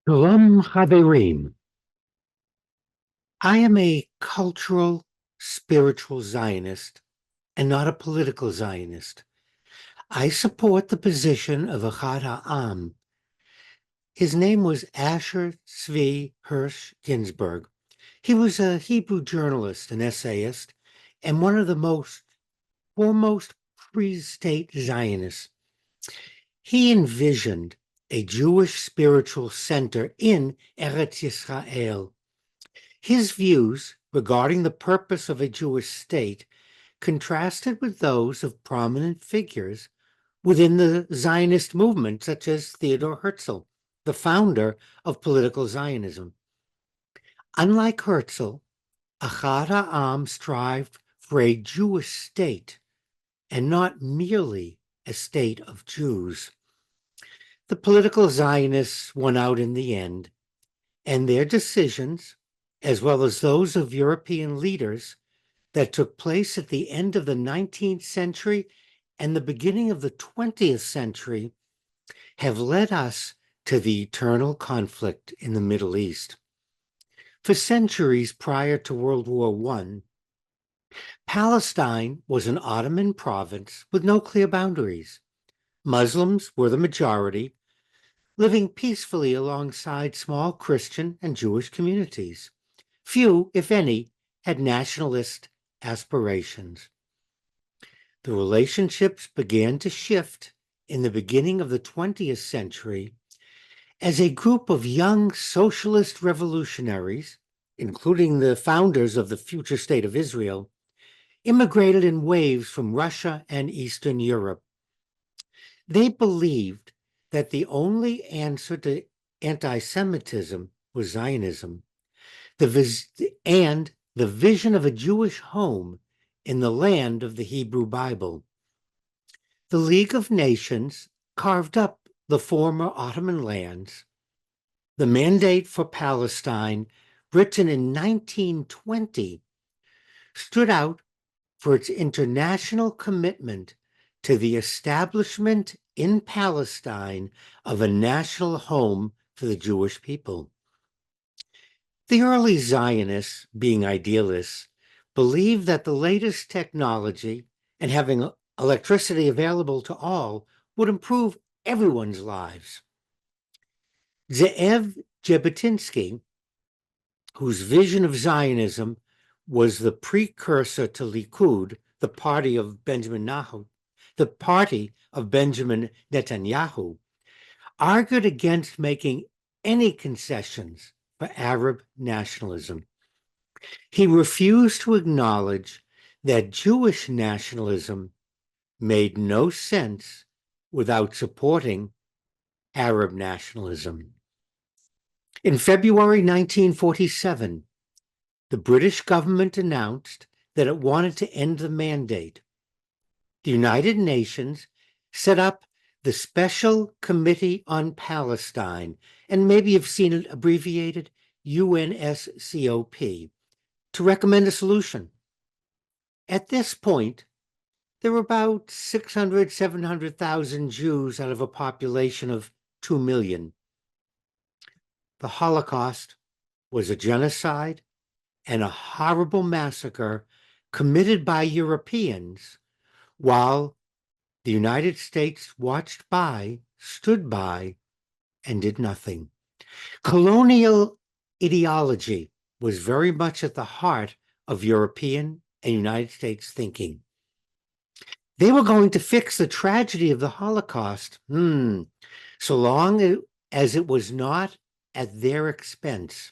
Shalom Chaverim. I am a cultural, spiritual Zionist and not a political Zionist. I support the position of Echad Ha'am. His name was Asher Tzvi Hirsch Ginsburg. He was a Hebrew journalist and essayist and one of the foremost pre-state Zionists. He envisioned a Jewish spiritual center in Eretz Yisrael. His views regarding the purpose of a Jewish state contrasted with those of prominent figures within the Zionist movement, such as Theodor Herzl, the founder of political Zionism. Unlike Herzl, Echad Ha'am strived for a Jewish state and not merely a state of Jews. The political Zionists won out in the end, and their decisions, as well as those of European leaders that took place at the end of the 19th century and the beginning of the 20th century, have led us to the eternal conflict in the Middle East. For centuries prior to World War I, Palestine was an Ottoman province with no clear boundaries. Muslims were the majority, living peacefully alongside small Christian and Jewish communities. Few, if any, had nationalist aspirations. The relationships began to shift in the beginning of the 20th century as a group of young socialist revolutionaries, including the founders of the future state of Israel, immigrated in waves from Russia and Eastern Europe. They believed that the only answer to anti-Semitism was Zionism, and the vision of a Jewish home in the land of the Hebrew Bible. The League of Nations carved up the former Ottoman lands. The Mandate for Palestine, written in 1920, stood out for its international commitment to the establishment in Palestine of a national home for the Jewish people. The early Zionists, being idealists, believed that the latest technology and having electricity available to all would improve everyone's lives. Ze'ev Jabotinsky, whose vision of Zionism was the precursor to Likud, the party of Benjamin Netanyahu, argued against making any concessions for Arab nationalism. He refused to acknowledge that Jewish nationalism made no sense without supporting Arab nationalism. In February 1947, the British government announced that it wanted to end the mandate. The United Nations set up the Special Committee on Palestine, and maybe you've seen it abbreviated UNSCOP, to recommend a solution. At this point, there were about 600,000, 700,000 Jews out of a population of 2 million. The Holocaust was a genocide and a horrible massacre committed by Europeans, while the United States watched by, stood by, and did nothing. Colonial ideology was very much at the heart of European and United States thinking. They were going to fix the tragedy of the Holocaust, so long as it was not at their expense.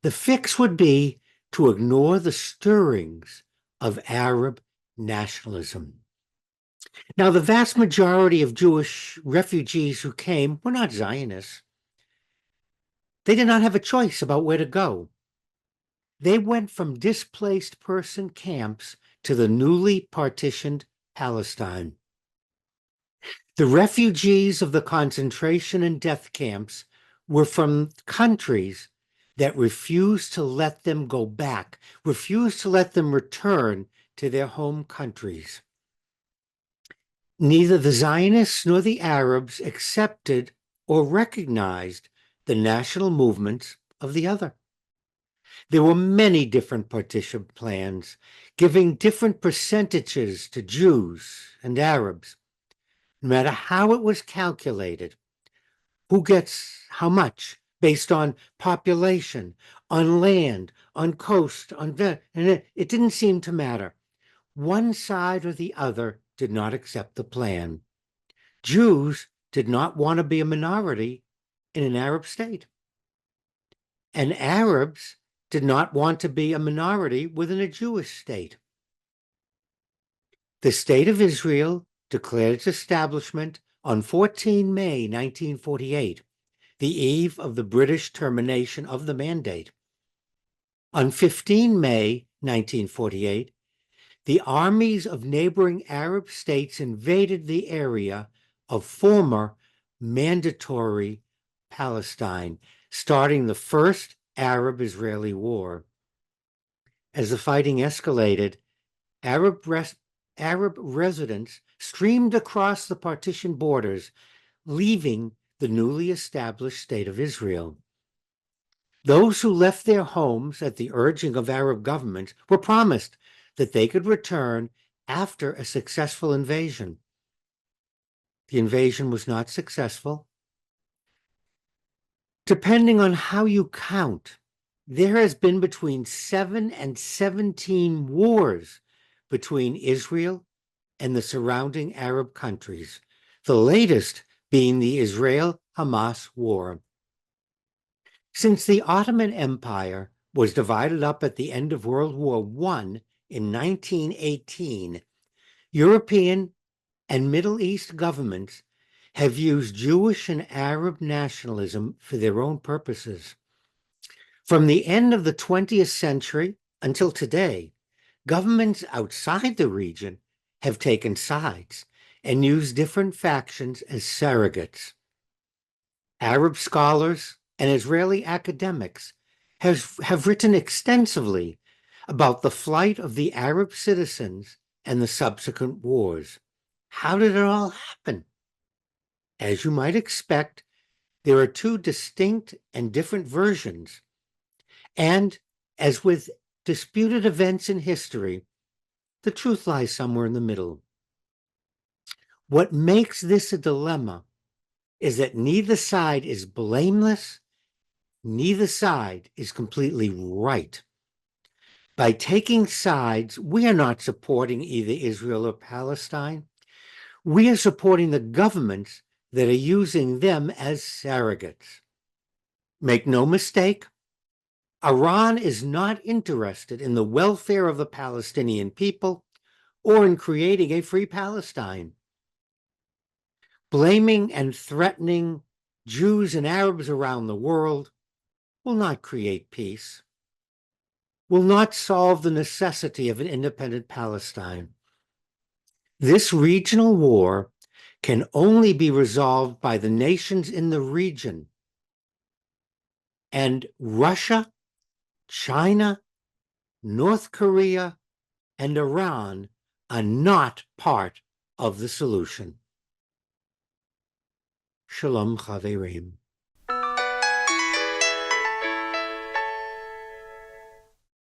The fix would be to ignore the stirrings of Arab nationalism. Now, the vast majority of Jewish refugees who came were not Zionists. They did not have a choice about where to go. They went from displaced person camps to the newly partitioned Palestine. The refugees of the concentration and death camps were from countries that refused to let them go back, refused to let them return to their home countries. Neither the Zionists nor the Arabs accepted or recognized the national movements of the other. There were many different partition plans, giving different percentages to Jews and Arabs. No matter how it was calculated, who gets how much, based on population, on land, on coast, and it didn't seem to matter. One side or the other did not accept the plan. Jews did not want to be a minority in an Arab state, and Arabs did not want to be a minority within a Jewish state. The State of Israel declared its establishment on 14 May 1948, the eve of the British termination of the Mandate. On 15 May 1948, the armies of neighboring Arab states invaded the area of former mandatory Palestine, starting the First Arab-Israeli War. As the fighting escalated, Arab residents streamed across the partition borders, leaving the newly established State of Israel. Those who left their homes at the urging of Arab governments were promised that they could return after a successful invasion. The invasion was not successful. Depending on how you count, there has been between 7 and 17 wars between Israel and the surrounding Arab countries, the latest being the Israel-Hamas war. Since the Ottoman Empire was divided up at the end of World War I in 1918, European and Middle East governments have used Jewish and Arab nationalism for their own purposes. From the end of the 20th century until today, governments outside the region have taken sides and used different factions as surrogates. Arab scholars and Israeli academics have written extensively about the flight of the Arab citizens and the subsequent wars. How did it all happen? As you might expect, there are two distinct and different versions. And as with disputed events in history, the truth lies somewhere in the middle. What makes this a dilemma is that neither side is blameless, neither side is completely right. By taking sides, we are not supporting either Israel or Palestine. We are supporting the governments that are using them as surrogates. Make no mistake, Iran is not interested in the welfare of the Palestinian people or in creating a free Palestine. Blaming and threatening Jews and Arabs around the world will not create peace, will not solve the necessity of an independent Palestine. This regional war can only be resolved by the nations in the region, and Russia, China, North Korea, and Iran are not part of the solution. Shalom Chaverim.